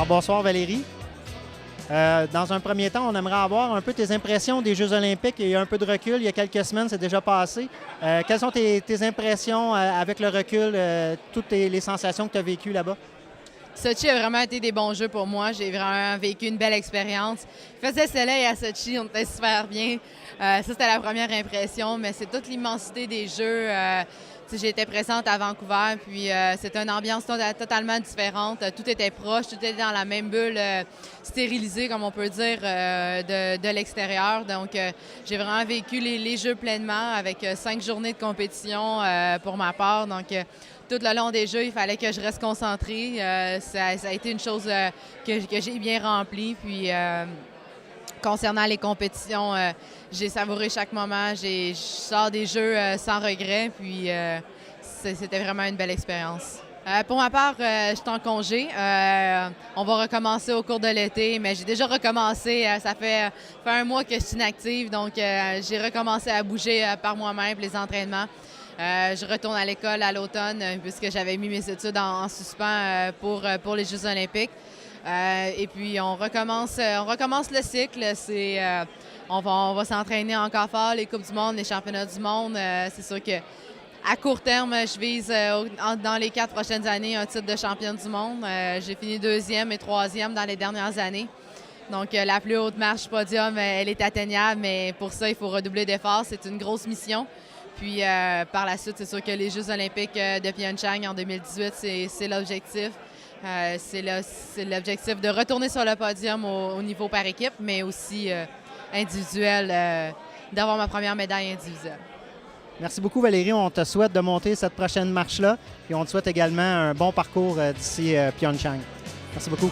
bonsoir Valérie. Dans un premier temps, on aimerait avoir un peu tes impressions des Jeux olympiques. Il y a un peu de recul, il y a quelques semaines, c'est déjà passé. Quelles sont tes impressions avec le recul, toutes les sensations que tu as vécues là-bas? Sochi a vraiment été des bons jeux pour moi. J'ai vraiment vécu une belle expérience. Il faisait soleil à Sochi, on était super bien. Ça, c'était la première impression, mais c'est toute l'immensité des jeux. J'ai été présente à Vancouver, puis c'était une ambiance totalement différente. Tout était proche, tout était dans la même bulle stérilisée, comme on peut dire, de l'extérieur. Donc, j'ai vraiment vécu les jeux pleinement avec 5 journées de compétition pour ma part. Donc, tout le long des jeux, il fallait que je reste concentrée. Ça a été une chose que j'ai bien remplie. Puis, concernant les compétitions, j'ai savouré chaque moment. Je sors des jeux sans regret. Puis, c'était vraiment une belle expérience. Pour ma part, je suis en congé. On va recommencer au cours de l'été, mais j'ai déjà recommencé. Ça fait un mois que je suis inactive, donc j'ai recommencé à bouger par moi-même les entraînements. Je retourne à l'école à l'automne puisque j'avais mis mes études en suspens pour les Jeux olympiques. Et puis, on recommence le cycle. On va s'entraîner encore fort, les Coupes du monde, les championnats du monde. C'est sûr que à court terme, je vise dans les 4 prochaines années un titre de championne du monde. J'ai fini 2e et 3e dans les dernières années. Donc, la plus haute marche podium, elle est atteignable, mais pour ça, il faut redoubler d'efforts. C'est une grosse mission. Puis, par la suite, c'est sûr que les Jeux olympiques de Pyeongchang en 2018, c'est l'objectif. C'est l'objectif de retourner sur le podium au niveau par équipe, mais aussi individuel, d'avoir ma première médaille individuelle. Merci beaucoup Valérie, on te souhaite de monter cette prochaine marche-là et on te souhaite également un bon parcours d'ici Pyeongchang. Merci beaucoup.